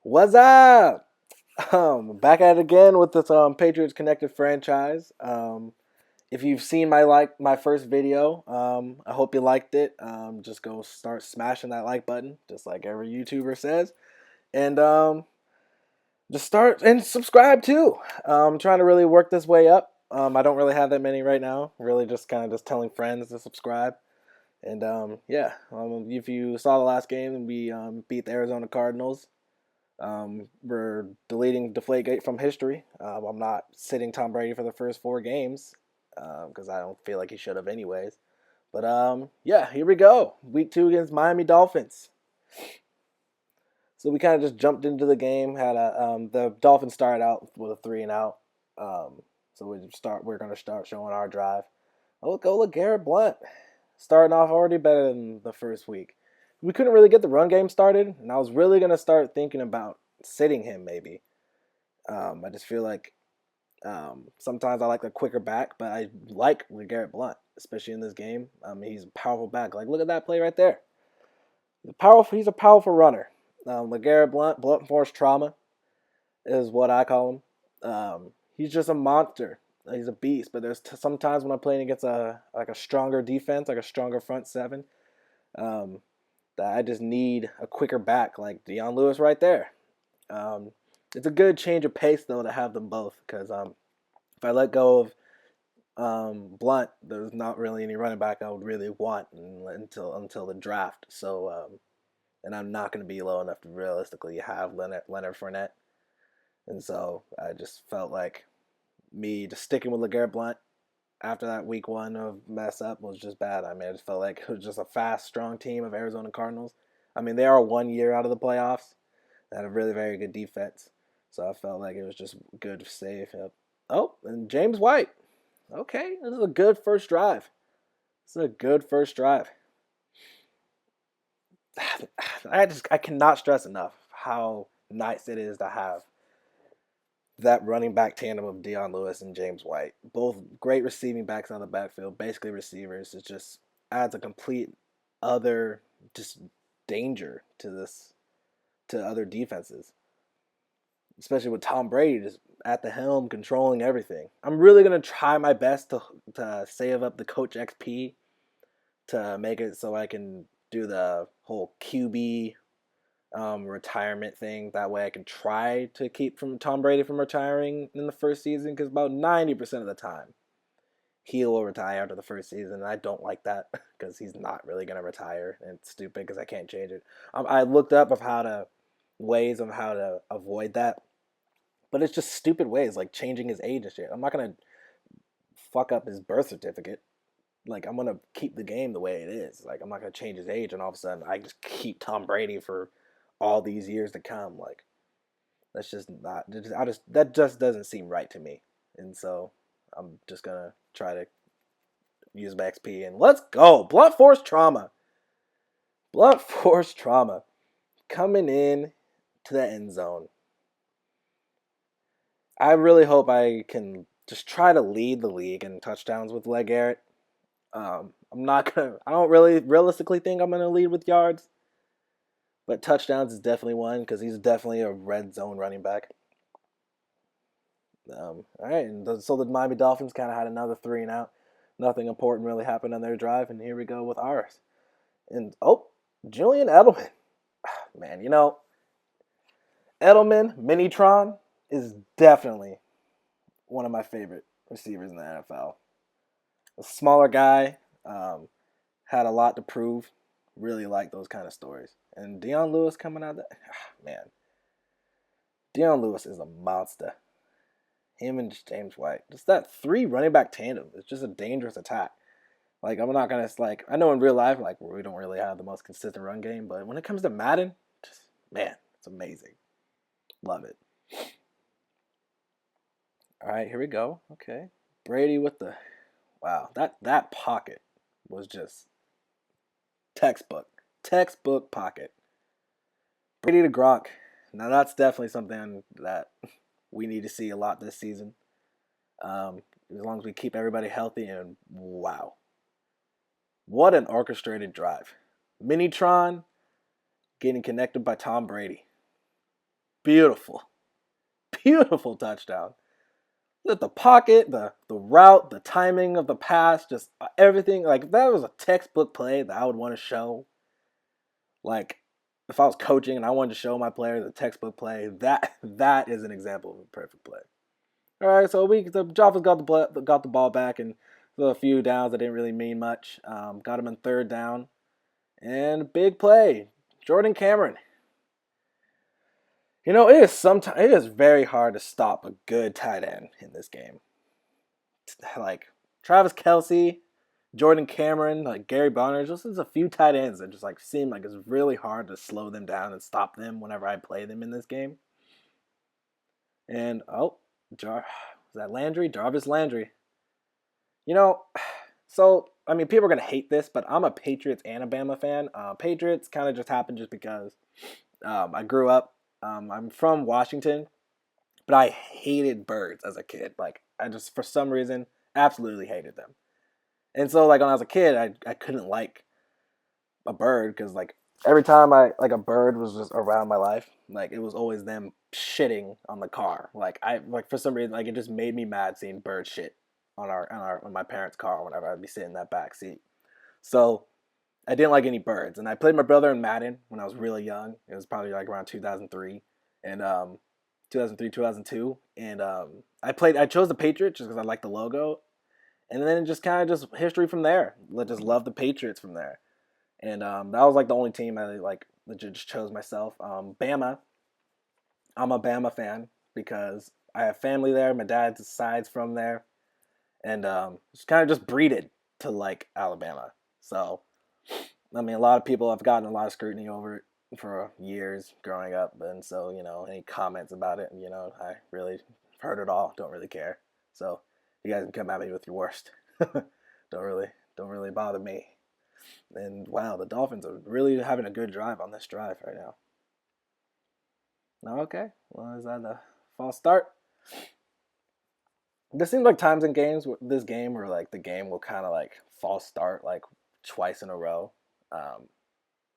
What's up? Back at it again with this Patriots Connected franchise. If you've seen my first video, I hope you liked it. Just go start smashing that like button, just like every YouTuber says, and just start and subscribe too. I'm trying to really work this way up. I don't really have that many right now. Really, just kind of just telling friends to subscribe. And yeah, if you saw the last game, we beat the Arizona Cardinals. We're deleting Deflategate from history. I'm not sitting Tom Brady for the first four games because I don't feel like he should have anyways. But yeah, here we go. Week 2 against Miami Dolphins. So we kind of just jumped into the game. Had the Dolphins started out with a 3-and-out. So we're gonna start showing our drive. Oh, look, Garrett Blount starting off already better than the first week. We couldn't really get the run game started, and I was really gonna start thinking about sitting him maybe. I just feel like sometimes I like the quicker back, but I like LeGarrette Blount, especially in this game. He's a powerful back. Like, look at that play right there. He's a powerful runner. LeGarrette Blunt force trauma is what I call him. He's just a monster. He's a beast. But there's sometimes when I'm playing against a stronger defense, like a stronger front seven, um, that I just need a quicker back, like Deion Lewis right there. Um, it's a good change of pace though to have them both because if I let go of Blunt, there's not really any running back I would really want until the draft. So and I'm not going to be low enough to realistically have Leonard Fournette, and so I just felt like me just sticking with LeGarrette Blunt after that week 1 of mess up was just bad. I mean, I just felt like it was just a fast, strong team of Arizona Cardinals. I mean, they are 1 year out of the playoffs. They had a really very good defense. So I felt like it was just good to save. Yep. Oh, and James White. Okay, this is a good first drive. This is a good first drive. I cannot stress enough how nice it is to have that running back tandem of Deion Lewis and James White. Both great receiving backs on the backfield, basically receivers. It just adds a complete other just danger to other defenses. Especially with Tom Brady just at the helm controlling everything. I'm really gonna try my best to save up the Coach XP to make it so I can do the whole QB retirement thing. That way I can try to keep from Tom Brady from retiring in the first season because about 90% of the time he will retire after the first season. And I don't like that because he's not really going to retire. And it's stupid because I can't change it. I looked up ways of how to avoid that. But it's just stupid ways like changing his age and shit. I'm not going to fuck up his birth certificate. Like, I'm going to keep the game the way it is. Like, I'm not going to change his age and all of a sudden I just keep Tom Brady for all these years to come. Like, that's just not. That just doesn't seem right to me. And so I'm just gonna try to use my XP and let's go. Blunt force trauma. Blunt force trauma coming in to the end zone. I really hope I can just try to lead the league in touchdowns with LeGarrette. I'm not gonna. I don't really realistically think I'm gonna lead with yards, but touchdowns is definitely one because he's definitely a red zone running back. All right, and so the Miami Dolphins kind of had another 3-and-out. Nothing important really happened on their drive, and here we go with ours. And Julian Edelman, man, Edelman Minitron is definitely one of my favorite receivers in the NFL. A smaller guy, had a lot to prove. Really like those kind of stories. And Deion Lewis coming out, man, Deion Lewis is a monster. Him and James White. Just that 3 running back tandem. It's just a dangerous attack. Like, I'm not gonna I know in real life, like, we don't really have the most consistent run game, but when it comes to Madden, just man, it's amazing. Love it. All right, here we go. Okay, Brady with the wow. That pocket was just textbook pocket. Brady to Gronk. Now that's definitely something that we need to see a lot this season. As long as we keep everybody healthy and wow. What an orchestrated drive. Minitron getting connected by Tom Brady. Beautiful, beautiful touchdown. The pocket, the route, the timing of the pass, just everything. Like if that was a textbook play that I would want to show. Like if I was coaching and I wanted to show my players a textbook play, that is an example of a perfect play. All right, so the Dolphins got the ball back and a few downs that didn't really mean much. Got him in third down and big play, Jordan Cameron. You know, it is very hard to stop a good tight end in this game. Like Travis Kelce, Jordan Cameron, like Gary Bonner, just there's a few tight ends that just like seem like it's really hard to slow them down and stop them whenever I play them in this game. And was that Landry? Jarvis Landry. You know, so I mean, people are gonna hate this, but I'm a Patriots and a Bama fan. Patriots kind of just happened just because I grew up. I'm from Washington, but I hated birds as a kid. Like I just for some reason absolutely hated them. And so like when I was a kid, I couldn't like a bird because like every time I like a bird was just around my life, like it was always them shitting on the car. Like I like for some reason like it just made me mad seeing bird shit on my parents' car whenever I'd be sitting in that back seat. So I didn't like any birds, and I played my brother in Madden when I was really young. It was probably like around 2003 and 2003 2002, and I chose the Patriots just because I liked the logo, and then just kind of just history from there. I just love the Patriots from there. And that was like the only team I like legit just chose myself. Bama, I'm a Bama fan because I have family there. My dad's side's from there, and it's kind of just breeded to like Alabama. So I mean, a lot of people have gotten a lot of scrutiny over it for years growing up, and so any comments about it, I really heard it all. Don't really care. So you guys can come at me with your worst. Don't really bother me. And wow, the Dolphins are really having a good drive on this drive right now. No, okay. Well, is that a false start? There seems like times in this game where like the game will kind of like false start like twice in a row. Um,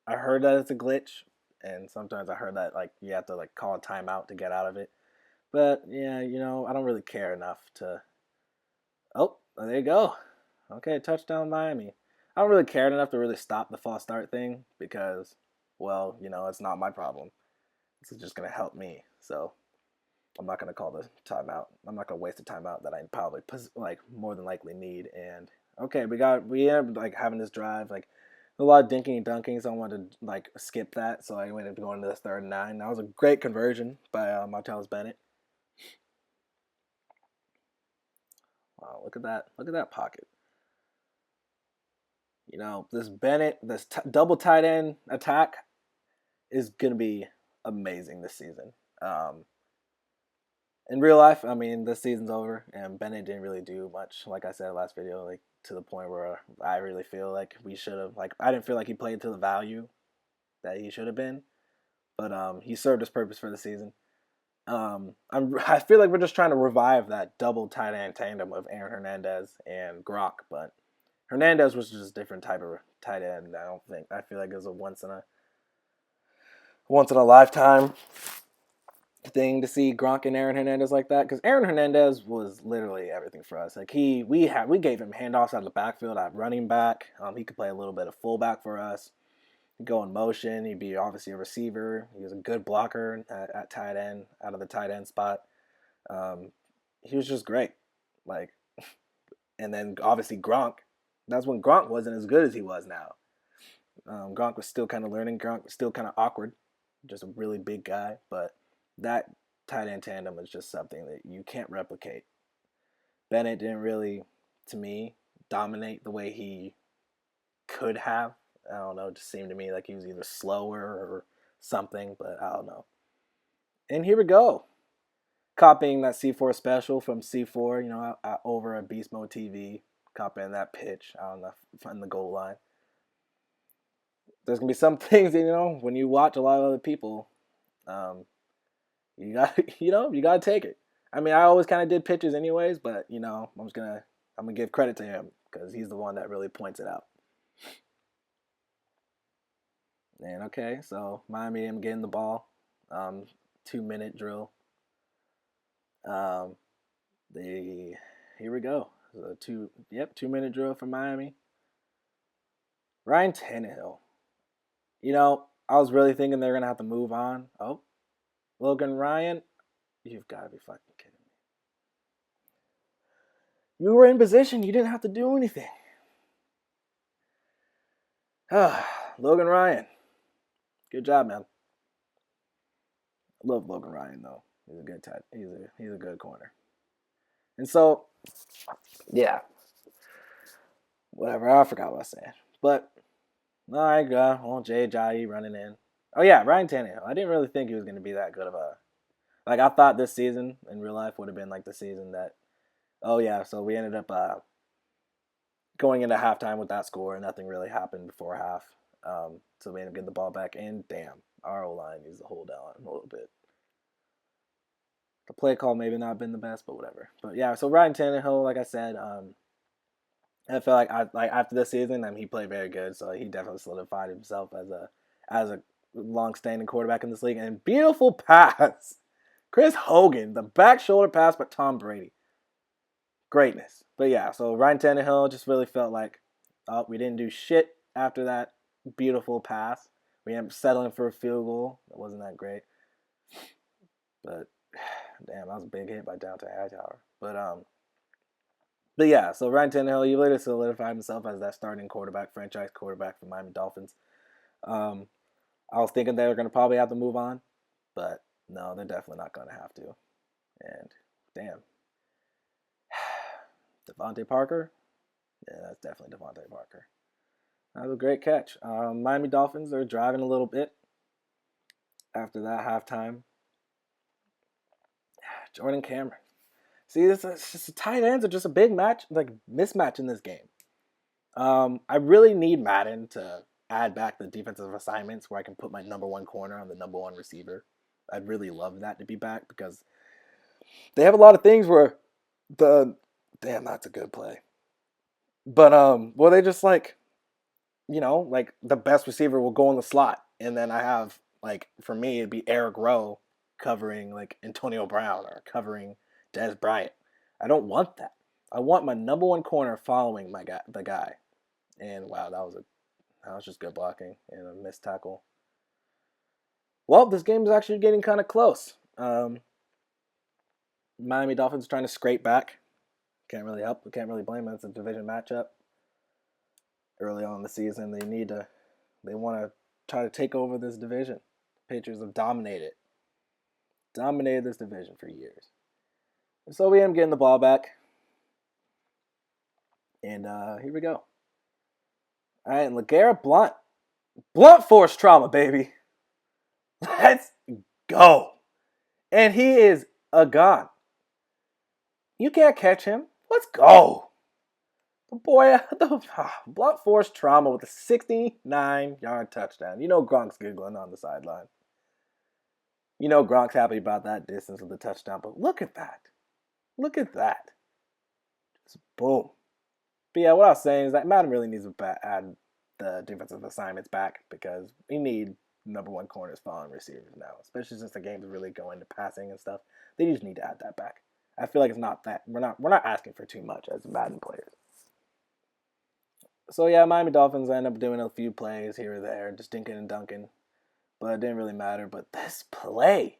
I heard that it's a glitch, and sometimes I heard that like you have to like call a timeout to get out of it. But yeah, I don't really care enough to. Oh, there you go. Okay, touchdown Miami. I don't really care enough to really stop the false start thing because, well, it's not my problem. It's just gonna help me. So I'm not gonna call the timeout. I'm not gonna waste a timeout that I probably like more than likely need. And okay, we ended up like having this drive like a lot of dinking and dunking, so I wanted to like skip that. So I ended up going to the third and 9. That was a great conversion by Martellus Bennett. Wow, look at that! Look at that pocket. This Bennett, this double tight end attack is gonna be amazing this season. Um, in real life, I mean, this season's over, and Bennett didn't really do much. Like I said last video, like to the point where I really feel like we should have. Like I didn't feel like he played to the value that he should have been, but he served his purpose for the season. I feel like we're just trying to revive that double tight end tandem of Aaron Hernandez and Gronk, but Hernandez was just a different type of tight end. I feel like it was a once in a lifetime thing to see Gronk and Aaron Hernandez like that, because Aaron Hernandez was literally everything for us. Like we gave him handoffs out of the backfield at running back. He could play a little bit of fullback for us. He'd go in motion. He'd be obviously a receiver. He was a good blocker at tight end, out of the tight end spot. Um, he was just great. Like, and then obviously Gronk. That's when Gronk wasn't as good as he was now. Gronk was still kind of learning. Gronk was still kind of awkward, just a really big guy. But that tight end tandem is just something that you can't replicate. Bennett didn't really, to me, dominate the way he could have. I don't know. It just seemed to me like he was either slower or something, but I don't know. And here we go. Copying that C4 special from C4, over at Beast Mode TV, copying that pitch on the goal line. There's gonna be some things, when you watch a lot of other people, you got, you gotta take it. I mean, I always kind of did pitches anyways, but I'm gonna give credit to him because he's the one that really points it out. And okay, so Miami, I'm getting the ball. 2-minute drill. Um, here we go. 2-minute drill for Miami. Ryan Tannehill. I was really thinking they're gonna have to move on. Oh, Logan Ryan, you've got to be fucking kidding me. You were in position. You didn't have to do anything. Logan Ryan, good job, man. I love Logan Ryan though. He's a good type. He's a good corner. And so, yeah, whatever. I forgot what I was saying. But all right, go. Old Jay Ajayi running in. Oh yeah, Ryan Tannehill. I didn't really think he was going to be that good of a. Like I thought this season in real life would have been like the season that. Oh yeah, so we ended up going into halftime with that score, and nothing really happened before half. So we ended up getting the ball back, and damn, our O-line needs to hold on a little bit. The play call maybe not been the best, but whatever. But yeah, so Ryan Tannehill, like I said, I feel like after this season, he played very good, so he definitely solidified himself as a long-standing quarterback in this league. And beautiful pass, Chris Hogan, the back shoulder pass by Tom Brady, greatness. But yeah, so Ryan Tannehill just really felt like we didn't do shit after that beautiful pass. We ended up settling for a field goal. It wasn't that great, but damn, that was a big hit by Downton Hightower. But yeah, so Ryan Tannehill, he later solidified himself as that starting quarterback, franchise quarterback for Miami Dolphins. I was thinking they were going to probably have to move on, but no, they're definitely not going to have to. And damn, Devontae Parker, yeah, that's definitely Devontae Parker. That was a great catch. Miami Dolphins are driving a little bit after that halftime. Jordan Cameron. See, it's just the tight ends are just a big mismatch in this game. I really need Madden to add back the defensive assignments where I can put my number one corner on the number one receiver. I'd really love that to be back because they have a lot of things where that's a good play. But they just the best receiver will go in the slot, and then I have for me it'd be Eric Rowe covering Antonio Brown or covering Dez Bryant. I don't want that. I want my number one corner following the guy. And wow, that was just good blocking and a missed tackle. Well, this game is actually getting kind of close. Miami Dolphins trying to scrape back. Can't really help. We can't really blame them. It's a division matchup. Early on in the season, they want to try to take over this division. Patriots have dominated this division for years. So we end up getting the ball back. And here we go. All right, and LeGarrette Blount. Blunt force trauma, baby. Let's go. And he is a gun. You can't catch him. Let's go. The boy, blunt force trauma with a 69-yard touchdown. You know Gronk's giggling on the sideline. You know Gronk's happy about that distance of the touchdown. But look at that. Look at that. Just boom. But yeah, what I was saying is that Madden really needs to add the defensive assignments back because we need number one corners following receivers now, especially since the game's really going to passing and stuff. They just need to add that back. I feel like it's not that we're not asking for too much as Madden players. So yeah, Miami Dolphins end up doing a few plays here or there, just dinking and dunking, but it didn't really matter. But this play,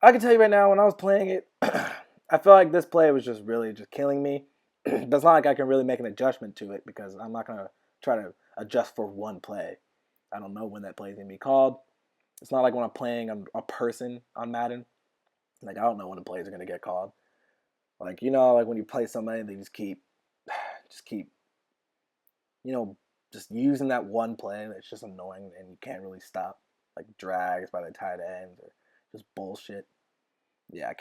I can tell you right now, when I was playing it, I felt like this play was just really just killing me. It's not like I can really make an adjustment to it because I'm not gonna try to adjust for one play. I don't know when that play is gonna be called. It's not like when I'm playing a person on Madden. I don't know when the plays are gonna get called. When you play somebody, they just keep, just using that one play that's just annoying and you can't really stop. Drags by the tight ends or just bullshit. Yeah, you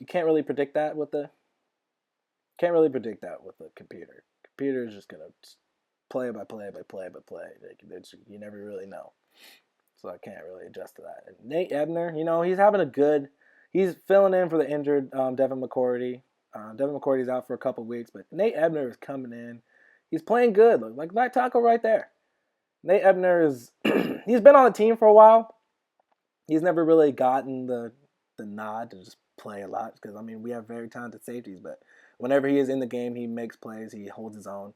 can't really predict that with the computer. Computer is just gonna play by play by play by play. You never really know. So I can't really adjust to that. And Nate Ebner, he's filling in for the injured Devin McCourty. Devin McCourty's out for a couple weeks, but Nate Ebner is coming in. He's playing good. Like that tackle right there. Nate Ebner he's been on the team for a while. He's never really gotten the nod to just play a lot because I mean we have very talented safeties, but whenever he is in the game, he makes plays, he holds his own,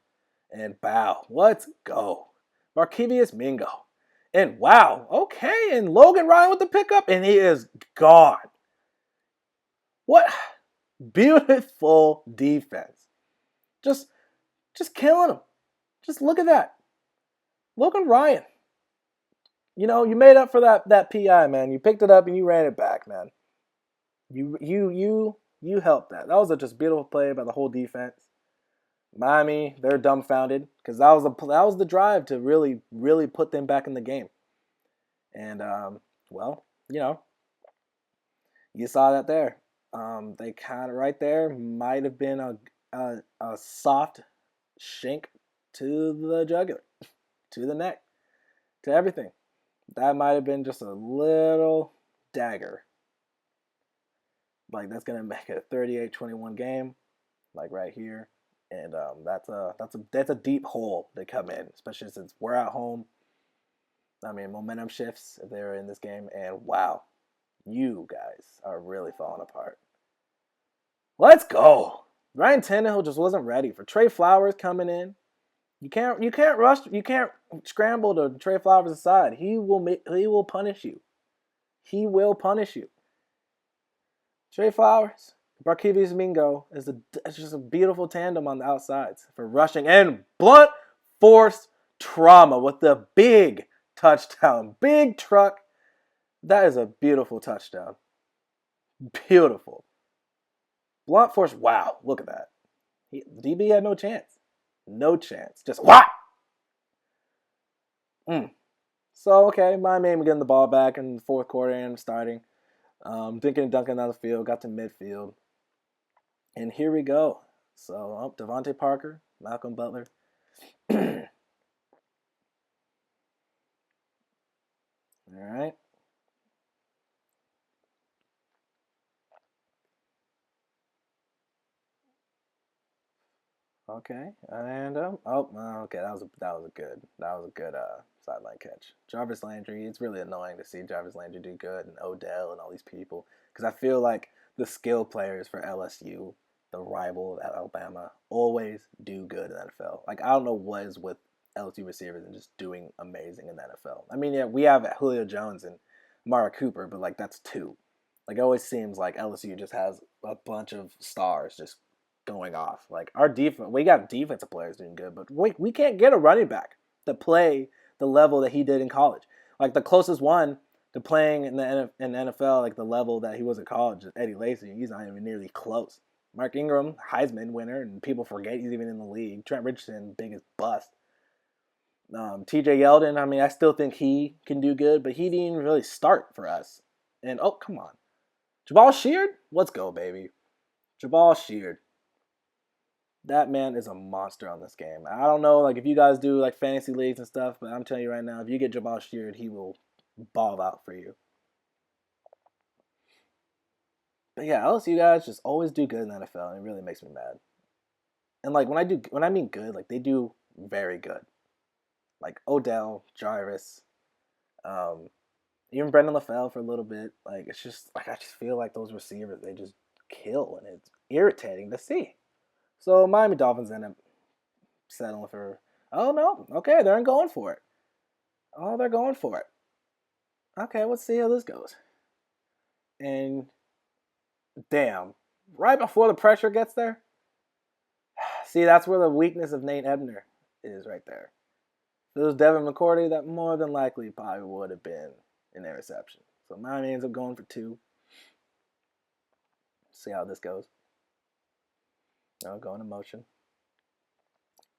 and bow, let's go, Markevius Mingo, and wow, okay, and Logan Ryan with the pickup, and he is gone. What beautiful defense, just killing him. Just look at that, Logan Ryan. You know, you made up for that PI, man. You picked it up and you ran it back, man. You helped that. That was a just beautiful play by the whole defense. Miami, they're dumbfounded because that was the drive to really put them back in the game. And well, you know, you saw that there. They kind of right there might have been a soft shank to the jugular, to the neck, to everything. That might have been just a little dagger. Like that's gonna make it a 38-21 game, like right here, and that's a deep hole to come in, especially since we're at home. I mean, momentum shifts if they're in this game, and wow, you guys are really falling apart. Let's go. Ryan Tannehill just wasn't ready for Trey Flowers coming in. You can't rush. You can't scramble to Trey Flowers aside. He will punish you. He will punish you. Trey Flowers, Barkevius Mingo it's just a beautiful tandem on the outsides for rushing, and Blount forced trauma with the big touchdown, big truck. That is a beautiful touchdown. Beautiful. Blount forced. Wow, look at that. DB had no chance. No chance. Just what? So, okay, my man getting the ball back in the fourth quarter and starting. Dinking and dunking down the field, got to midfield. And here we go. So, Devontae Parker, Malcolm Butler. All right. Okay, and okay, that was a good sideline catch. Jarvis Landry. It's really annoying to see Jarvis Landry do good, and Odell and all these people, because I feel like the skill players for LSU, the rival at Alabama, always do good in the NFL. Like I don't know what is with LSU receivers and just doing amazing in the NFL. I mean, yeah, we have Julio Jones and Mara Cooper, but like that's two. Like it always seems like LSU just has a bunch of stars just going off. Like our defense, we got defensive players doing good, but we can't get a running back to play the level that he did in college. Like the closest one to playing in the NFL, like the level that he was in college, is Eddie Lacy. He's not even nearly close. Mark Ingram, Heisman winner, and people forget he's even in the league. Trent Richardson, biggest bust. TJ Yeldon, I mean, I still think he can do good, but he didn't even really start for us. And oh, come on. Jabal Sheard? Let's go, baby. Jabal Sheard. That man is a monster on this game. I don't know, like if you guys do like fantasy leagues and stuff, but I'm telling you right now, if you get Jabal Sheard, he will ball out for you. But yeah, LSU guys just always do good in the NFL, and it really makes me mad. And like when I mean good, like they do very good. Like Odell, Jarvis, um, even Brendan LaFell for a little bit. Like it's just like I just feel like those receivers they just kill, and it's irritating to see. So Miami Dolphins end up settling for. Oh no, okay, they're going for it. Oh, they're going for it. Okay, let's see how this goes. And damn, right before the pressure gets there. See, that's where the weakness of Nate Ebner is right there. If it was Devin McCourty, that more than likely probably would have been an interception. So Miami ends up going for two. See how this goes. Going to motion.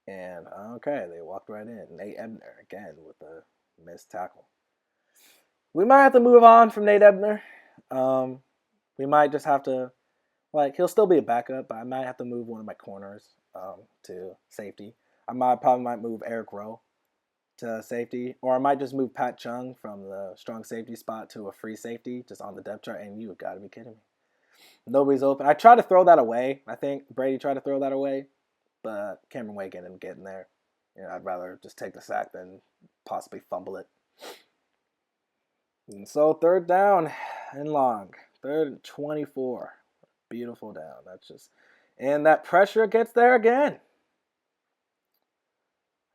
And okay, they walked right in. Nate Ebner again with a missed tackle. We might have to move on from Nate Ebner. We might just have to, like, he'll still be a backup, but I might have to move one of my corners to safety. Probably might move Eric Rowe to safety, or I might just move Pat Chung from the strong safety spot to a free safety just on the depth chart. And you have got to be kidding me. Nobody's open. I tried to throw that away. I think Brady tried to throw that away, but Cameron Wake ended up getting there. You know, I'd rather just take the sack than possibly fumble it. And so third down and long. Third and 24. Beautiful down. That's just, and that pressure gets there again.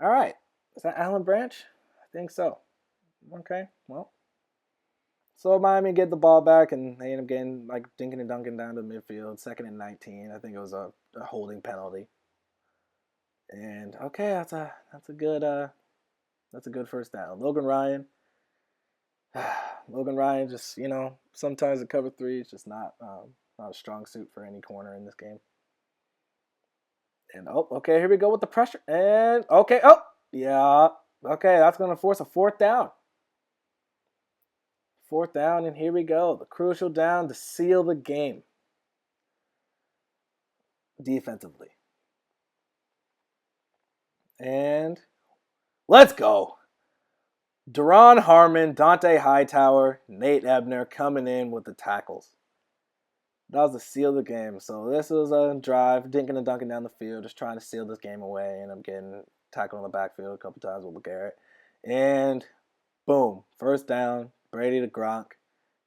All right. Is that Alan Branch? I think so. Okay. Well, so Miami get the ball back, and they end up getting like dinking and dunking down to midfield. Second and 19. I think it was a holding penalty. And okay, that's a good first down. Logan Ryan. Logan Ryan just, sometimes the cover three is just not a strong suit for any corner in this game. And okay, here we go with the pressure. And okay, yeah. Okay, that's going to force a fourth down. Fourth down, and here we go. The crucial down to seal the game defensively. And let's go. Deron Harmon, Dante Hightower, Nate Ebner coming in with the tackles. That was to seal the game. So this was a drive, dinking and dunking down the field, just trying to seal this game away. And I'm getting tackled in the backfield a couple times with LeGarrette. And boom, first down, Brady to Gronk.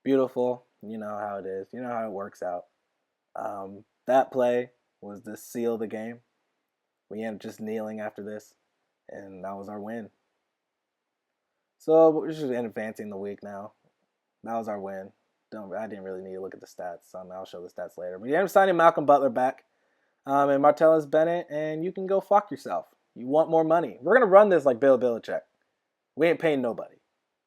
Beautiful. You know how it is. You know how it works out. That play was to seal the game. We ended up just kneeling after this. And that was our win. So we're just advancing the week now. That was our win. I didn't really need to look at the stats. I'll show the stats later. But you end up signing Malcolm Butler back and Martellus Bennett, and you can go fuck yourself. You want more money. We're going to run this like Bill Belichick. We ain't paying nobody.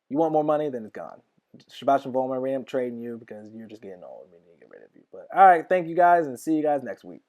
You want more money, then it's gone. Sebastian Vollmer, we ain't trading you because you're just getting old. We need to get rid of you. But all right, thank you guys, and see you guys next week.